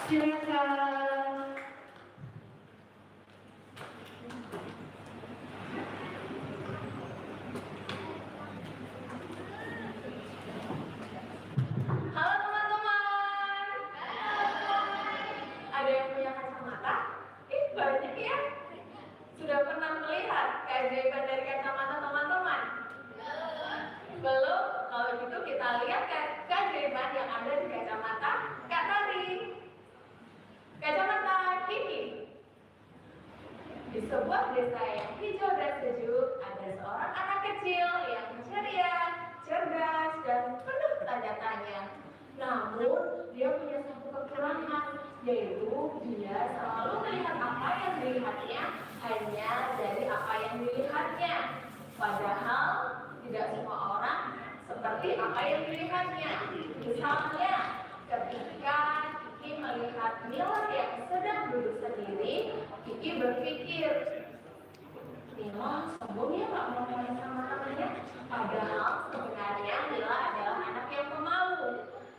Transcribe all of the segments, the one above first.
Silakan. Halo teman-teman. Ada yang punya kacamata? Banyak ya. Sudah pernah melihat keajaiban dari kacamata teman-teman? Belum? Kalau gitu kita lihat keajaiban yang ada di kacamata Kak Tari. Kacamata Kiki. Di sebuah desa yang hijau dan sejuk, ada seorang anak kecil yang ceria, cerdas, dan penuh tanda tanya. Namun, dia punya satu kekurangan, yaitu dia selalu melihat apa yang dilihatnya hanya dari apa yang dilihatnya. Padahal, tidak semua orang seperti apa yang dilihatnya. Misalnya, ketika Kiki melihat Mila yang sedang duduk sendiri, Kiki berpikir, Mila sombong ya Pak mau main sama temannya. Padahal sebenarnya Mila adalah anak yang pemalu.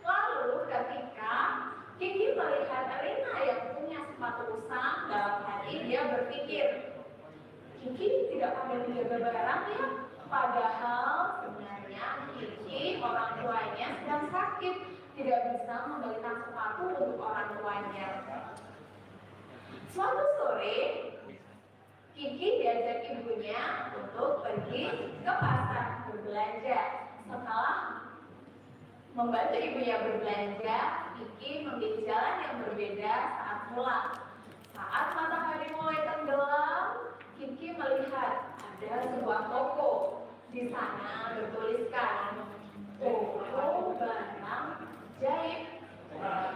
Lalu ketika Kiki melihat Rina yang punya sepatu usang, dalam hati dia berpikir, Kiki tidak pandai menjaga barang ya. Padahal sebenarnya Kiki orang tuanya sedang sakit, tidak bisa membelikan sepatu untuk orang tuanya. Suatu sore, Kiki diajak ibunya untuk pergi ke pasar berbelanja. Setelah membantu ibunya berbelanja, Kiki memilih jalan yang berbeda saat pulang. Saat matahari mulai tenggelam, Kiki melihat ada sebuah toko. Di sana bertuliskan toko barang jahit.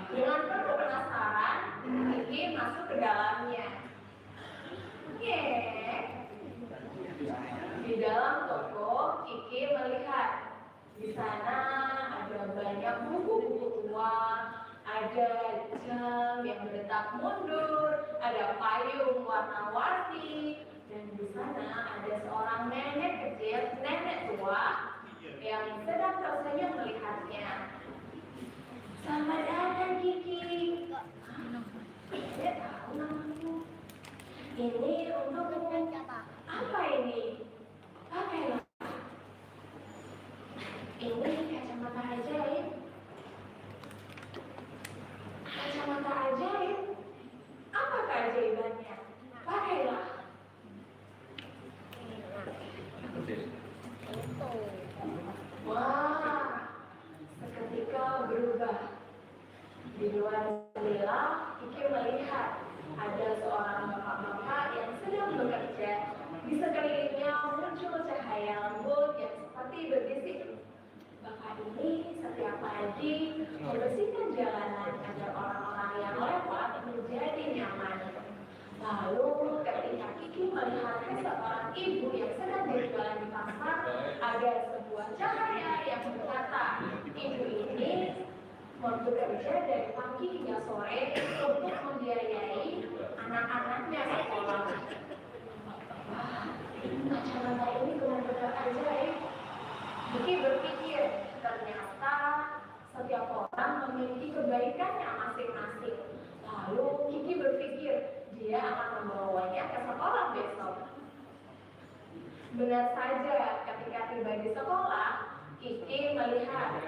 Dengan penuh penasaran, Kiki masuk ke dalamnya. Di dalam toko, Kiki melihat di sana ada banyak buku-buku tua, ada jam yang berdetak mundur, ada payung warna-warni, dan di sana ada seorang nenek kecil, nenek tua yang sedang tersenyum melihatnya. Selamat datang Kiki. Saya tahu namamu. Ini untukmu. Apa ini? Pakailah. Ini kacamata ajaib. Kacamata ajaib? Apa keajaibannya? Pakailah. Wah, seketika berubah. Di luar jendela, Kiki melihat ada seorang bapak-bapak yang sedang bekerja. Di sekelilingnya muncul cahaya lembut yang seperti berbisik. Bapak ini setiap pagi membersihkan jalanan agar orang-orang yang lewat menjadi nyaman. Lalu ketika Kiki melihat seorang ibu yang sedang berjualan di pasar, ada sebuah cahaya yang berkata, ibu ini bekerja dari pagi hingga sore untuk membiayai anak-anaknya sekolah. Wah, kacamata ini benar-benar ajaib. Kiki berpikir, ternyata setiap orang memiliki kebaikannya masing-masing. Lalu Kiki berpikir, dia akan membawanya ke sekolah besok. Benar saja, ketika tiba di sekolah, Kiki melihat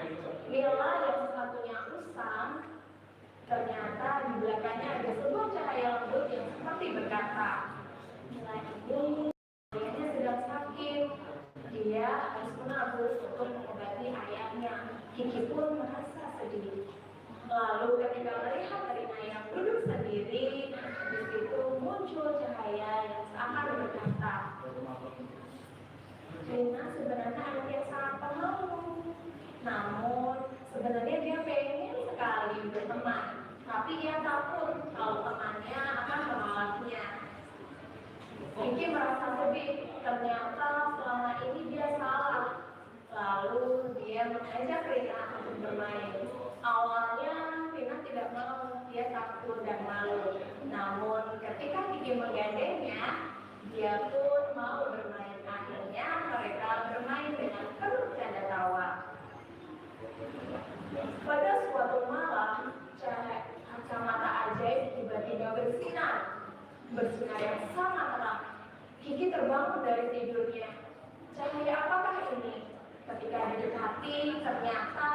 Mila yang sepatunya usang. Ternyata di belakangnya ada sebuah cahaya lembut yang seperti berkata, Mila ini ayahnya sedang sakit. Dia harus menabung untuk mengobati ayahnya. Kiki pun merasa sedih. Lalu ketika melihat Rina yang duduk sendiri, di situ muncul cahaya yang seakan berkata, Rina sebenarnya anak yang sangat pemalu. Namun sebenarnya dia pengen sekali berteman, tapi dia takut kalau temannya akan menolaknya. Kiki merasa sedih. Ternyata selama ini dia salah. Lalu dia mengajak Rina untuk bermain. Awalnya Rina tidak mau, dia takut dan malu. Namun ketika Kiki menggandengnya, dia pun mau bermain. Akhirnya mereka bermain dengan penuh canda tawa. Pada suatu malam, kacamata bersinar yang sangat terang. Kiki terbangun dari tidurnya. Cahaya apakah ini? Ketika didekati, ternyata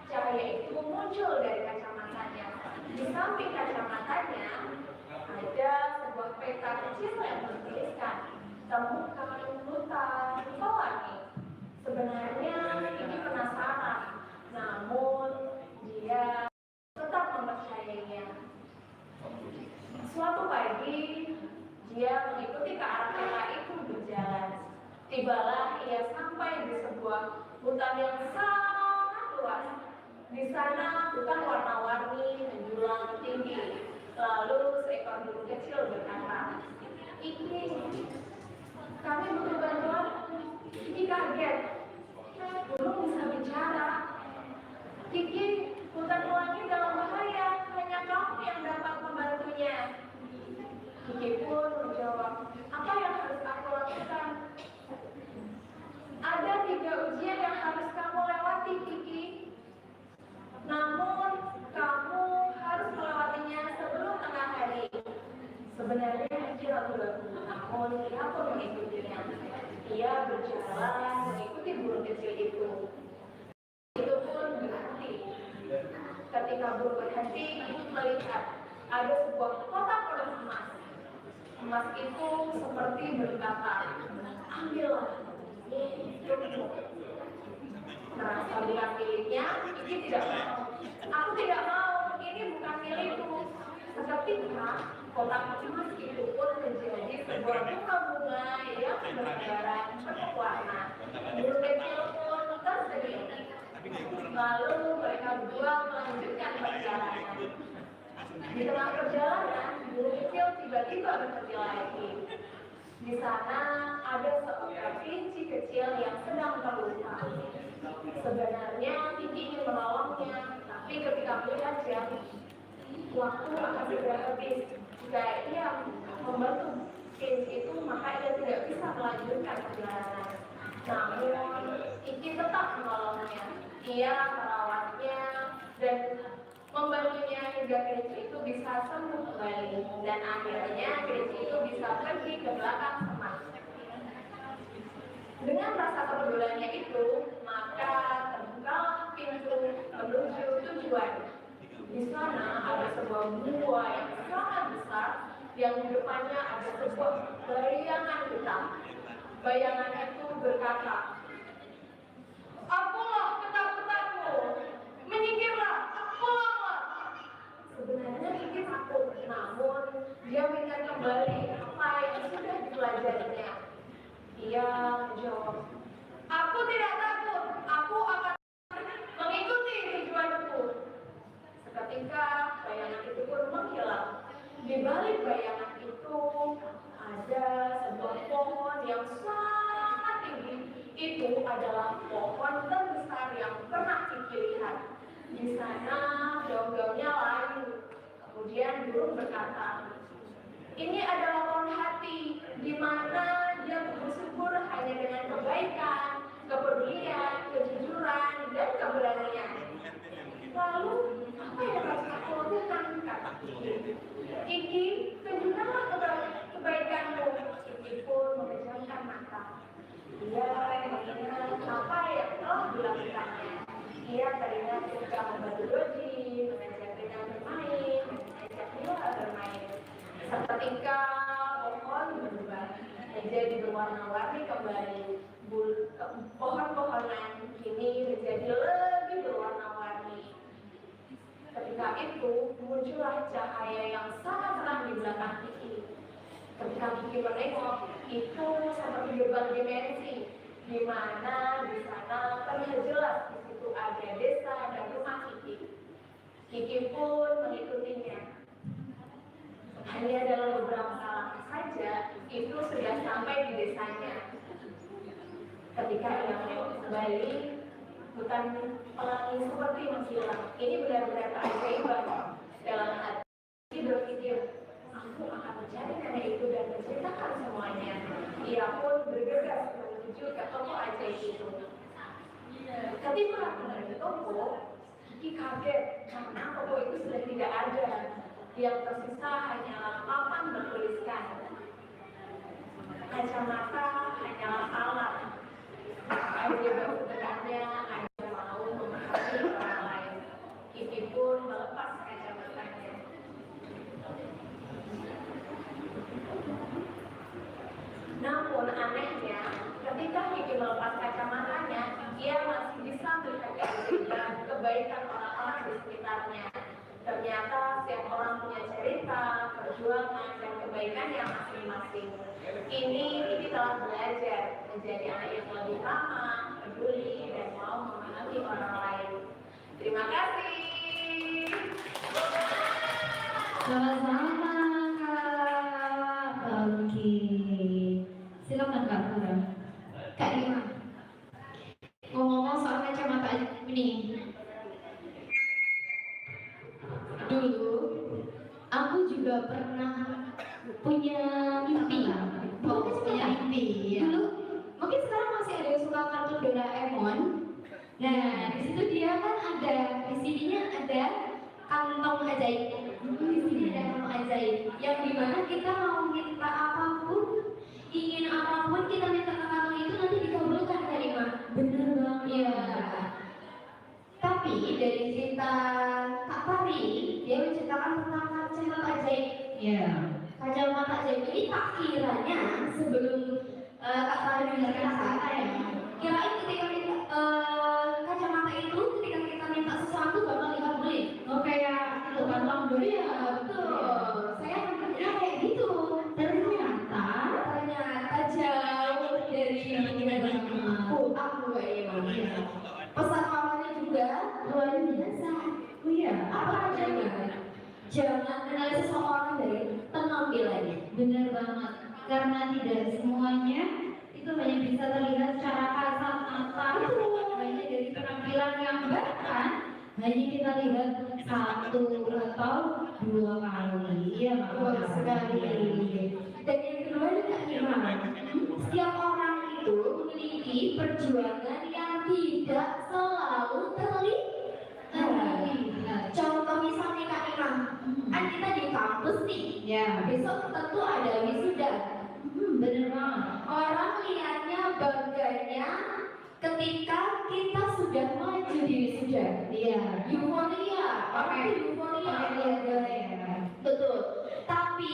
cahaya itu muncul dari kacamatanya. Di samping kacamatanya ada sebuah peta kecil yang bertuliskan temukan hutan pelangi. Sebenarnya Kiki penasaran, namun dia tetap mempercayainya. Suatu pagi, dia mengikuti ke arah peta itu berjalan. Tibalah ia sampai di sebuah hutan yang sangat luas. Di sana hutan warna-warni menjulang tinggi. Lalu seekor burung kecil berkata, "Iki, kami butuh bantuan." Kiki kaget. Burung bisa bicara. Kiki, hutan pelangi dalam bahaya. Hanya kamu yang dapat membantunya. Kiki pun menjawab, "Apa yang harus aku lakukan?" "Ada 3 ujian yang harus kamu lewati, Kiki. Namun, kamu harus melewatinya sebelum tengah hari." Sebenarnya Kiki ragu-ragu, namun ia pun mengikutinya. Ia berjalan mengikuti burung kecil itu. Itu pun berhenti. Ketika burung berhenti, Kiki melihat ada sebuah kotak penuh emas. Emas itu seperti berkata, "Ambillah, ini untukmu." Merasa bukan miliknya, Kiki tidak mau. "Aku tidak mau, ini bukan milikku." Seketika, kotak emas itu pun menjadi sebuah bunga-bunga yang bertebaran penuh warna. Burung kecil pun tersenyum. Lalu mereka berdua melanjutkan perjalanan. Di tengah perjalanan, burung kecil tiba-tiba berhenti lagi. Di sana ada seorang kelinci kecil yang sedang terluka. Sebenarnya Kiki ingin menolongnya, tapi ketika melihat jam, waktu akan segera habis. Jika ia membantu kelinci itu, maka ia tidak bisa melanjutkan perjalanan. Namun, Kiki tetap menolongnya. Ia merawatnya dan membantunya hingga kelinci itu bisa sembuh kembali. Dan akhirnya kelinci itu bisa pergi ke belakang semak. Dengan rasa kepeduliannya itu, maka terbukalah pintu menuju tujuan. Di sana ada sebuah gua yang sangat besar, yang di depannya ada sebuah bayangan hitam. Bayangan itu berkata, "Akulah ketakutanmu, menyingkirlah, pulanglah." Sebenarnya Kiki takut, namun dia mengingat kembali apa yang sudah dipelajarinya. Ia menjawab, "Aku tidak takut, aku akan mengikuti tujuanku." Seketika bayangan itu pun menghilang. Di balik bayangan itu ada sebuah pohon yang sangat tinggi. Itu adalah pohon terbesar yang pernah Kiki lihat. Di sana daun-daunnya layu. Kemudian burung berkata, "Ini adalah pohon hati, di mana dia bersyukur hanya dengan kebaikan, kepedulian, kejujuran, dan keberanian." Lalu, apa yang harus aku lakukan, kata Kiki? "Kiki, tunjukkanlah kebaikanmu." Kiki pun memejamkan mata. Ia mengingat apa yang telah dilakukannya. Ia teringat ketika membantu Doji, mengajak Rina bermain, mengajak Mila bermain. Seketika pohon berubah menjadi berwarna-warni kembali. Pohon-pohonan kini menjadi lebih berwarna-warni. Ketika itu muncullah cahaya yang sangat terang di belakang Kiki. Ketika Kiki menengok, itu seperti gerbang dimensi, di mana di sana terlihat jelas di situ ada desa dan rumah Kiki. Kiki pun mengikutinya. Hanya dalam beberapa langkah saja, itu sudah sampai di desanya. Ketika ia menengok kembali, hutan pelangi seperti menghilang. Ini benar-benar keajaiban. Dalam hati Kiki berpikir, "Aku akan mencari nenek itu dan menceritakan semuanya." Ia pun bergegas menuju ke toko ajaib itu. Ketika menuju toko, Kiki kaget karena toko itu sudah tidak ada. Yang tersisa hanyalah papan bertuliskan kacamata hanyalah alat aja sebenarnya Anda mau memahami orang lain. Kiki pun melepas kacamatanya. Namun anehnya, ketika Kiki melepas kacamatanya, dia masih bisa melihat kebaikan orang-orang di sekitarnya. Ternyata setiap orang punya cerita, perjuangan, dan kebaikannya masing-masing. Kini Kiki telah belajar menjadi anak yang lebih ramah, peduli, dan mau memahami orang lain. Terima kasih. Sama-sama Kak. Oke. Silakan Kak Pura. Kak Rima. Ngomong-ngomong soal kacamata ini. Dulu aku juga pernah punya mimpi. Punya mimpi. Dulu mungkin sekarang masih ada yang suka kartun Doraemon. Nah, di situ dia kan ada di sininya ada kantong ajaib. Di sini ada kantong ajaib yang dimana kita mau minta apapun, ingin apapun kita minta ke kantong itu nanti dikabulkan Kak Rima. Bener banget. Iya. Tapi dari cerita Kak Pari, dia menceritakan tentang kacamata ajaib. Iya. Kacamata ajaib ini tak kiranya sebelum Kak Pari menceritakan ya. Kirain ketika kita kacamata itu ketika kita minta sesuatu bakal dikabulin. Oh kayak itu kantong dulu ya. Betul. Saya mikirnya kayak gitu. Ternyata jauh dari yang aku kayaknya. Pesan mamanya juga luar biasa. Oh iya, apa aja? Jangan kenal seseorang dari penampilannya. Benar banget. Karena tidak semuanya itu hanya bisa terlihat secara kasat mata. Hanya dari penampilan yang bahkan hanya kita lihat satu atau dua kali. Iya, dua sekali. Dan yang kedua juga gimana? Setiap orang itu memiliki perjuangan yang tidak selalu terlihat. Contoh misalnya Kak Imam, kan kita di kampus nih, ya. Besok tentu ada wisuda. Bener banget. Orang lihatnya bangganya ketika kita sudah maju di wisuda. Iya. Euforia, orang itu euforia. Betul. Tapi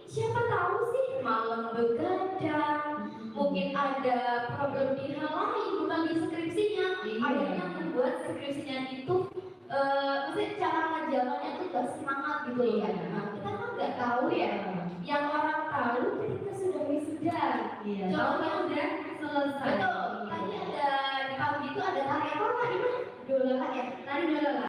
siapa tahu sih malam begadang, mungkin ada problem di hal lain bukan di skripsinya. Akhirnya membuat skripsinya itu maksudnya cara ngajalannya itu gak semangat gitu ya. Nah, kita kan nggak tahu ya. Yang orang tahu ketika sudah wisuda. Contohnya udah selesai. Betul. Tadi ada di pagi itu ada tari apa Kak? Dola ya. Tari dola.